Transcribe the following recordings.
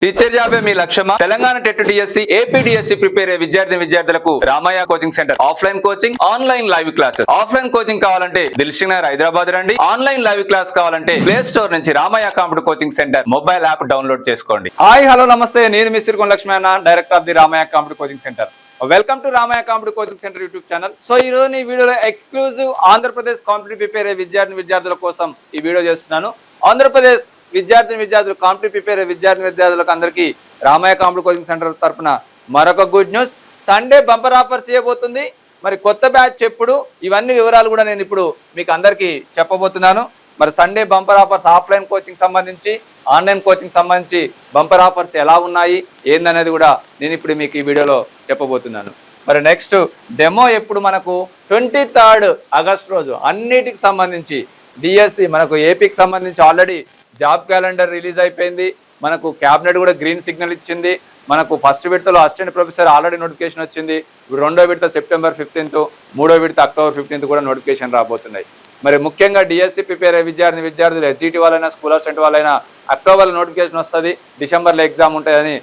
Teacher జాబే మీ లక్ష్యమా? Telangana TET DSC, AP DSC prepare అయ్యే విద్యార్థులకు Ramayya coaching centre offline coaching, online live classes. Offline coaching కావాలంటే దిల్సుఖ్ నగర్ హైదరాబాద్ రండి. ఆన్లైన్ లైవ్ క్లాస్ కావాలంటే ప్లే స్టోర్ నుంచి Ramayya computer coaching centre mobile app download చేసుకోండి. హాయ్ హలో నమస్తే, నేను మీ సిరికొండ లక్ష్మీ అన్న, director of the Ramayya computer coaching centre. Welcome to Ramayya computer coaching centre YouTube channel. So ఈ రోజు ఈ వీడియోలో ఎక్స్క్లూజివ్ ఆంధ్రప్రదేశ్ కాంపిటేటివ్ ప్రిపేర్ అయ్యే విద్యార్థుల కోసం ఈ వీడియో చేస్తున్నాను. ఆంధ్రప్రదేశ్ విద్యార్థులు కాంపిటేటివ్ ప్రిపేర్ అయ్యే విద్యార్థులకు అందరికీ రామయ్య కంప్యూటర్ కోచింగ్ సెంటర్ తరఫున మరొక good news. Sunday bumper offers చేయబోతుంది. మరి కొత్త బ్యాచ్ ఎప్పుడు, ఇవన్నీ వివరాలు కూడా నేను ఇప్పుడు మీకు అందరికీ చెప్పబోతున్నాను. మరి Sunday bumper offers offline coaching సంబంధించి, ఆన్లైన్ కోచింగ్ సంబంధించి బంపర్ ఆఫర్స్ ఎలా ఉన్నాయి ఏందనేది కూడా నేను ఇప్పుడు మీకు ఈ వీడియోలో చెప్పబోతున్నాను. మరి నెక్స్ట్ డెమో ఎప్పుడు మనకు 23rd ఆగస్ట్ రోజు అన్నిటికి సంబంధించి డిఎస్సి మనకు ఏపీకి సంబంధించి ఆల్రెడీ జాబ్ క్యాలెండర్ రిలీజ్ అయిపోయింది. మనకు క్యాబినెట్ కూడా గ్రీన్ సిగ్నల్ ఇచ్చింది. మనకు ఫస్ట్ విడతలో అసిస్టెంట్ ప్రొఫెసర్ ఆల్రెడీ నోటిఫికేషన్ వచ్చింది. రెండో విడత సెప్టెంబర్ 15th, మూడో విడత అక్టోబర్ 15th కూడా నోటిఫికేషన్ రాబోతున్నాయి. మరి ముఖ్యంగా డిఎస్సి ప్రిపేర్ అయ్యే విద్యార్థులు హెచ్జిటి వాళ్ళైనా, స్కూల్ అసిస్టెంట్ వాళ్ళైనా అక్టోబర్లో నోటిఫికేషన్ వస్తుంది, డిసెంబర్లో ఎగ్జామ్ ఉంటాయని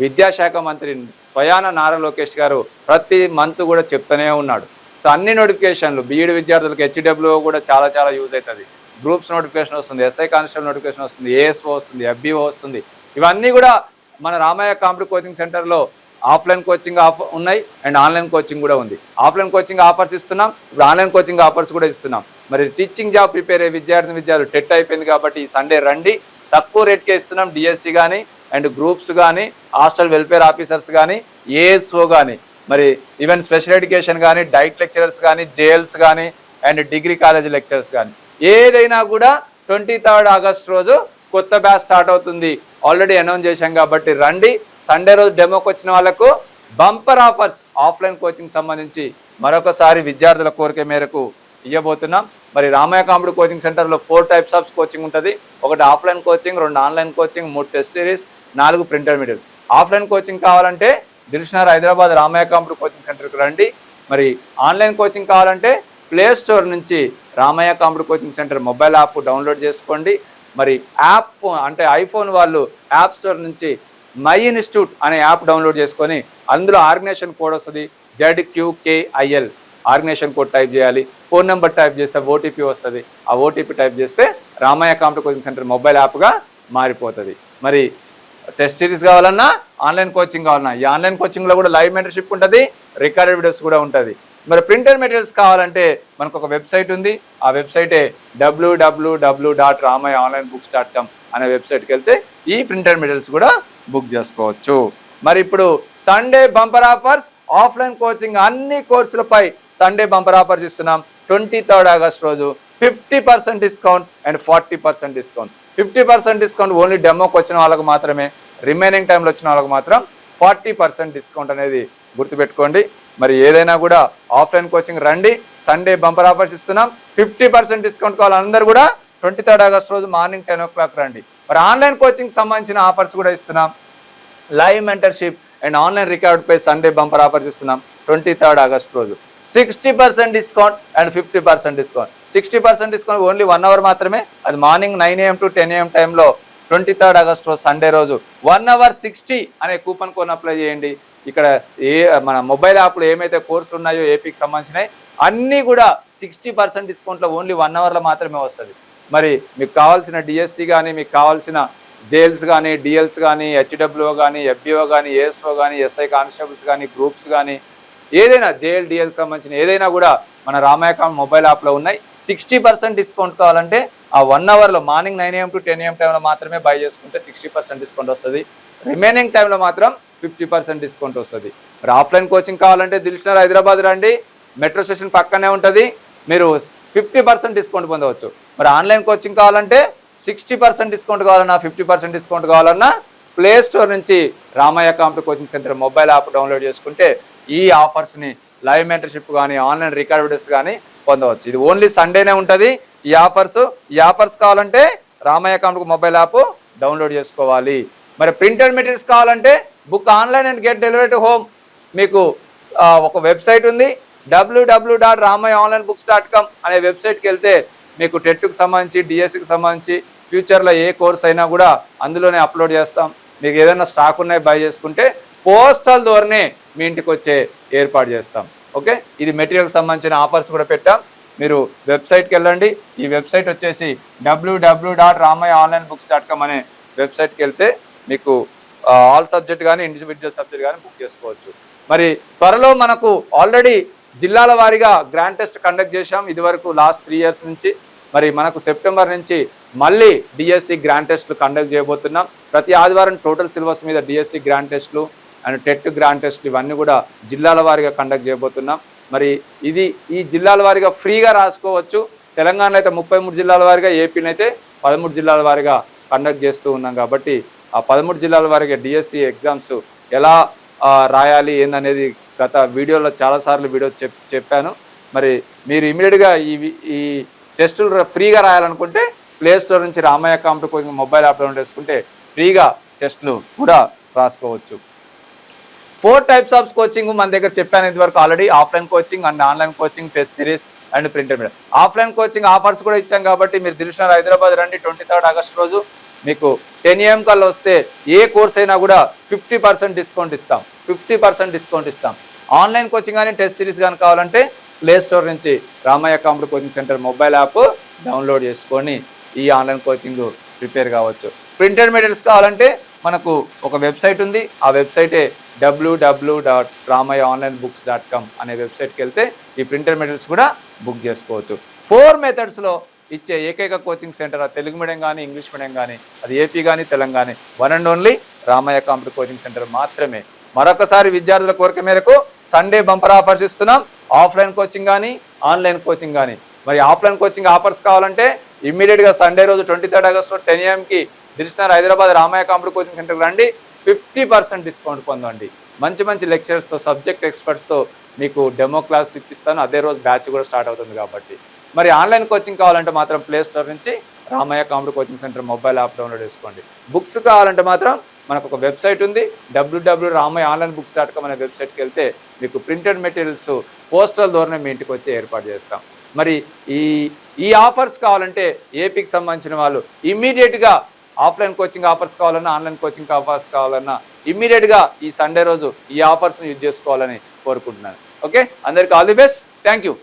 విద్యాశాఖ మంత్రి స్వయాన నారా లోకేష్ గారు ప్రతి మంత్ కూడా చెప్తూనే ఉన్నాడు. సో అన్ని నోటిఫికేషన్లు బీఈడి విద్యార్థులకు హెచ్డబ్ల్యూ కూడా చాలా యూజ్ అవుతుంది. గ్రూప్స్ నోటిఫికేషన్ వస్తుంది, ఎస్ఐ కానిస్టేబుల్ నోటిఫికేషన్ వస్తుంది, ఏఎస్ఓ వస్తుంది, ఎఫ్బిఓ వస్తుంది. ఇవన్నీ కూడా మన రామయ్య కంప్యూటర్ కోచింగ్ సెంటర్లో ఆఫ్లైన్ కోచింగ్ ఉన్నాయి అండ్ ఆన్లైన్ కోచింగ్ కూడా ఉంది. ఆఫ్లైన్ కోచింగ్ ఆఫర్స్ ఇస్తున్నాం, ఇప్పుడు ఆన్లైన్ కోచింగ్ ఆఫర్స్ కూడా ఇస్తున్నాం. మరి టీచింగ్ జాబ్ ప్రిపేర్ అయ్యే విద్యార్థులు టెట్ అయిపోయింది కాబట్టి ఈ సండే రండి, తక్కువ రేట్కే ఇస్తున్నాం. డిఎస్సి కానీ అండ్ గ్రూప్స్ కానీ, హాస్టల్ వెల్ఫేర్ ఆఫీసర్స్ కానీ, ఏఎస్ఓ కానీ, మరి ఈవెన్ స్పెషల్ ఎడ్యుకేషన్ కానీ, డైట్ లెక్చరర్స్ కానీ, జేఎల్స్ కానీ అండ్ డిగ్రీ కాలేజ్ లెక్చరర్స్ కానీ ఏదైనా కూడా 23rd ఆగస్ట్ రోజు కొత్త బ్యాచ్ స్టార్ట్ అవుతుంది. ఆల్రెడీ అనౌన్స్ చేశాం కాబట్టి రండి. సండే రోజు డెమోకి వచ్చిన వాళ్ళకు బంపర్ ఆఫర్స్ ఆఫ్లైన్ కోచింగ్ సంబంధించి మరొకసారి విద్యార్థుల కోరిక మేరకు ఇవ్వబోతున్నాం. మరి రామయ్య కంప్యూటర్ కోచింగ్ సెంటర్లో 4 types ఆఫ్ కోచింగ్ ఉంటుంది. ఒకటి offline coaching, 2 online coaching, 3 test series, 4 printed materials. Offline coaching కావాలంటే దిల్సుఖ్ నగర్ హైదరాబాద్ రామయ్య కంప్యూటర్ కోచింగ్ సెంటర్కి రండి. మరి ఆన్లైన్ కోచింగ్ కావాలంటే ప్లే స్టోర్ నుంచి Ramayya computer coaching centre mobile app download చేసుకోండి. మరి యాప్ అంటే ఐఫోన్ వాళ్ళు యాప్ స్టోర్ నుంచి మై ఇన్స్టిట్యూట్ అనే యాప్ డౌన్లోడ్ చేసుకొని అందులో ఆర్గనైజేషన్ కోడ్ వస్తుంది, ZQKIL ఆర్గనైజేషన్ కోడ్ టైప్ చేయాలి. ఫోన్ నెంబర్ టైప్ చేస్తే ఓటీపీ వస్తుంది. ఆ ఓటీపీ టైప్ చేస్తే Ramayya computer coaching centre mobile యాప్గా మారిపోతుంది. మరి టెస్ట్ సిరీస్ కావాలన్నా, ఆన్లైన్ కోచింగ్ కావాలన్నా, ఈ ఆన్లైన్ కోచింగ్లో కూడా లైవ్ మెంటర్షిప్ ఉంటుంది, రికార్డెడ్ వీడియోస్ కూడా ఉంటుంది. మరి ప్రింటెడ్ మెటీరియల్స్ కావాలంటే మనకు ఒక వెబ్సైట్ ఉంది. ఆ వెబ్సైటే www.ramayaonlinebooks.com అనే వెబ్సైట్కి వెళ్తే ఈ ప్రింటెడ్ మెటీరియల్స్ కూడా బుక్ చేసుకోవచ్చు. మరి ఇప్పుడు Sunday bumper offers offline coaching అన్ని కోర్సులపై సండే బంపర్ ఆఫర్స్ ఇస్తున్నాం. 23rd ఆగస్ట్ రోజు 50% discount and 40% discount. 50% discount only డెమోకి వచ్చిన వాళ్ళకు మాత్రమే, రిమైనింగ్ టైంలో వచ్చిన వాళ్ళకు మాత్రం 40% డిస్కౌంట్ అనేది గుర్తుపెట్టుకోండి. మరి ఏదైనా కూడా ఆఫ్లైన్ కోచింగ్ రండి, సండే బంపర్ ఆఫర్స్ ఇస్తున్నాం. 50% డిస్కౌంట్ కావాలి అందరూ కూడా 23rd ఆగస్ట్ రోజు మార్నింగ్ 10 o'clock రండి. మరి ఆన్లైన్ కోచింగ్ సంబంధించిన ఆఫర్స్ కూడా ఇస్తున్నాం. Live mentorship and online record పై సండే బంపర్ ఆఫర్స్ ఇస్తున్నాం 23rd ఆగస్ట్ రోజు. 60% discount and 50% discount. 60% discount only 1 hour మాత్రమే, అది మార్నింగ్ 9 AM to 10 AM టైంలో 23rd ఆగస్ట్ రోజు సండే రోజు 1 hour 60 అనే కూపన్ కోడ్ అప్లై చేయండి. ఇక్కడ మన మొబైల్ యాప్లో ఏమైతే కోర్సులు ఉన్నాయో ఏపీకి సంబంధించినవి అన్నీ కూడా 60% డిస్కౌంట్లో ఓన్లీ 1 hourలో మాత్రమే వస్తుంది. మరి మీకు కావాల్సిన డిఎస్సి కానీ, మీకు కావాల్సిన జేఎల్స్ కానీ, డిఎల్స్ కానీ, హెచ్డబ్ల్యూఓ కానీ, ఎఫ్బిఓ కానీ, ఏఎస్ఓ కానీ, ఎస్ఐ కానిస్టేబుల్స్ కానీ, గ్రూప్స్ కానీ ఏదైనా జేఎల్ డిఎల్ సంబంధించిన ఏదైనా కూడా మన రామయ్య మొబైల్ యాప్లో ఉన్నాయి. 60% డిస్కౌంట్ కావాలంటే ఆ 1 hourలో మార్నింగ్ 9 AM to 10 AM టైంలో మాత్రమే బై చేసుకుంటే 60% డిస్కౌంట్ వస్తుంది. రిమైనింగ్ టైంలో మాత్రం 50% డిస్కౌంట్ వస్తుంది. మరి ఆఫ్లైన్ కోచింగ్ కావాలంటే దిల్సుఖ్ నగర్ హైదరాబాద్ రండి, మెట్రో స్టేషన్ పక్కనే ఉంటుంది, మీరు 50% డిస్కౌంట్ పొందవచ్చు. మరి ఆన్లైన్ కోచింగ్ కావాలంటే 60% డిస్కౌంట్ కావాలన్నా, 50% డిస్కౌంట్ కావాలన్నా ప్లే స్టోర్ నుంచి Ramayya computer coaching centre mobile app download చేసుకుంటే ఈ ఆఫర్స్ని లైవ్ మెంటర్షిప్ కానీ, ఆన్లైన్ రికార్డ్ వీడియోస్ కానీ పొందవచ్చు. ఇది ఓన్లీ సండేనే ఉంటుంది ఈ ఆఫర్స్ కావాలంటే Ramayya computer mobile app download చేసుకోవాలి. మరి ప్రింటెడ్ మెటీరియల్స్ కావాలంటే book online and get delivery to home. మీకు ఒక వెబ్సైట్ ఉంది, www.ramayaonlinebooks.com అనే వెబ్సైట్కి వెళ్తే మీకు టెట్కి సంబంధించి, డిఎస్సికి సంబంధించి ఫ్యూచర్లో ఏ కోర్స్ అయినా కూడా అందులోనే అప్లోడ్ చేస్తాం. మీకు ఏదైనా స్టాక్ ఉన్నాయి బై చేసుకుంటే పోస్టల్ ద్వారానే మీ ఇంటికి వచ్చే ఏర్పాటు చేస్తాం. ఓకే, ఇది మెటీరియల్కి సంబంధించిన ఆఫర్స్ కూడా పెట్టాం. మీరు వెబ్సైట్కి వెళ్ళండి. ఈ వెబ్సైట్ వచ్చేసి www.ramayaonlinebooks.com అనే వెబ్సైట్కి వెళ్తే మీకు ఆల్ సబ్జెక్ట్ కానీ ఇండివిజువల్ సబ్జెక్ట్ కానీ బుక్ చేసుకోవచ్చు. మరి త్వరలో మనకు ఆల్రెడీ జిల్లాల వారీగా గ్రాండ్ టెస్ట్ కండక్ట్ చేశాం ఇదివరకు లాస్ట్ 3 years నుంచి. మరి మనకు సెప్టెంబర్ నుంచి మళ్ళీ డిఎస్సి గ్రాండ్ టెస్ట్లు కండక్ట్ చేయబోతున్నాం. ప్రతి ఆదివారం టోటల్ సిలబస్ మీద డిఎస్సి గ్రాండ్ టెస్ట్లు అండ్ టెట్ గ్రాండ్ టెస్ట్లు ఇవన్నీ కూడా జిల్లాల వారీగా కండక్ట్ చేయబోతున్నాం. మరి ఇది ఈ జిల్లాల వారీగా ఫ్రీగా రాసుకోవచ్చు. తెలంగాణలో అయితే 33 జిల్లాల వారీగా, ఏపీలో అయితే 13 జిల్లాల వారీగా కండక్ట్ చేస్తూ ఉన్నాం. కాబట్టి ఆ 13 జిల్లాల వారీగా డిఎస్సి ఎగ్జామ్స్ ఎలా రాయాలి ఏందనేది గత వీడియోలో చాలాసార్లు చెప్పాను. మరి మీరు ఇమీడియట్గా ఈ టెస్టులు ఫ్రీగా రాయాలనుకుంటే ప్లే స్టోర్ నుంచి Ramayya competitive coaching mobile app download చేసుకుంటే ఫ్రీగా టెస్టులు కూడా రాసుకోవచ్చు. 4 types ఆఫ్ కోచింగ్ మన దగ్గర చెప్పాను ఇదివరకు already. Offline coaching and online coaching, test series and printed media. Offline coaching offers కూడా ఇచ్చాం కాబట్టి మీరు దిల్షుక్ నగర్ హైదరాబాద్ రండి. 23rd August రోజు మీకు 10 AM కల్లా వస్తే ఏ కోర్స్ అయినా కూడా 50% డిస్కౌంట్ ఇస్తాం. 50% డిస్కౌంట్ ఇస్తాం. ఆన్లైన్ కోచింగ్ కానీ టెస్ట్ సిరీస్ కానీ కావాలంటే ప్లే స్టోర్ నుంచి Ramayya competitive coaching centre mobile app download చేసుకొని ఈ ఆన్లైన్ కోచింగ్ ప్రిపేర్ కావచ్చు. ప్రింటెడ్ మెటీరియల్స్ కావాలంటే మనకు ఒక వెబ్సైట్ ఉంది. ఆ వెబ్సైటే www.ramayaonlinebooks.com అనే వెబ్సైట్కి వెళ్తే ఈ ప్రింటెడ్ మెటీరియల్స్ కూడా బుక్ చేసుకోవచ్చు. 4 మెథడ్స్లో ఇచ్చే ఏకైక కోచింగ్ సెంటర్ తెలుగు మీడియం కానీ ఇంగ్లీష్ మీడియం కానీ అది ఏపీ కానీ Telangana one and only Ramayya competitive coaching centre మాత్రమే. మరొకసారి విద్యార్థుల కోరిక మేరకు సండే బంపర్ ఆఫర్స్ ఇస్తున్నాం. ఆఫ్లైన్ కోచింగ్ కానీ ఆన్లైన్ కోచింగ్ కానీ. మరి ఆఫ్లైన్ కోచింగ్ ఆఫర్స్ కావాలంటే ఇమ్మీడియట్గా సండే రోజు 23rd August 10 AM Dilsukhnagar Hyderabad Ramayya competitive coaching సెంటర్కి రండి. 50% డిస్కౌంట్ పొందండి. మంచి మంచి లెక్చరర్స్తో, సబ్జెక్ట్ ఎక్స్పర్ట్స్తో మీకు డెమో క్లాస్ ఇప్పిస్తాను. అదే రోజు బ్యాచ్ కూడా స్టార్ట్ అవుతుంది కాబట్టి. మరి ఆన్లైన్ కోచింగ్ కావాలంటే మాత్రం ప్లే స్టోర్ నుంచి Ramayya competitive coaching centre mobile app download చేసుకోండి. బుక్స్ కావాలంటే మాత్రం మనకు ఒక వెబ్సైట్ ఉంది. www.ramayaonlinebooks.com అనే వెబ్సైట్కి వెళ్తే మీకు ప్రింటెడ్ మెటీరియల్స్ పోస్టల్ ద్వారానే మీ ఇంటికి వచ్చి ఏర్పాటు చేస్తాం. మరి ఈ ఆఫర్స్ కావాలంటే ఏపీకి సంబంధించిన వాళ్ళు ఇమ్మీడియట్గా ఆఫ్లైన్ కోచింగ్ ఆఫర్స్ కావాలన్నా, ఆన్లైన్ కోచింగ్ ఆఫర్స్ కావాలన్నా ఇమ్మీడియట్గా ఈ సండే రోజు ఈ ఆఫర్స్ని యూజ్ చేసుకోవాలని కోరుకుంటున్నాను. ఓకే, అందరికీ all the best. Thank you.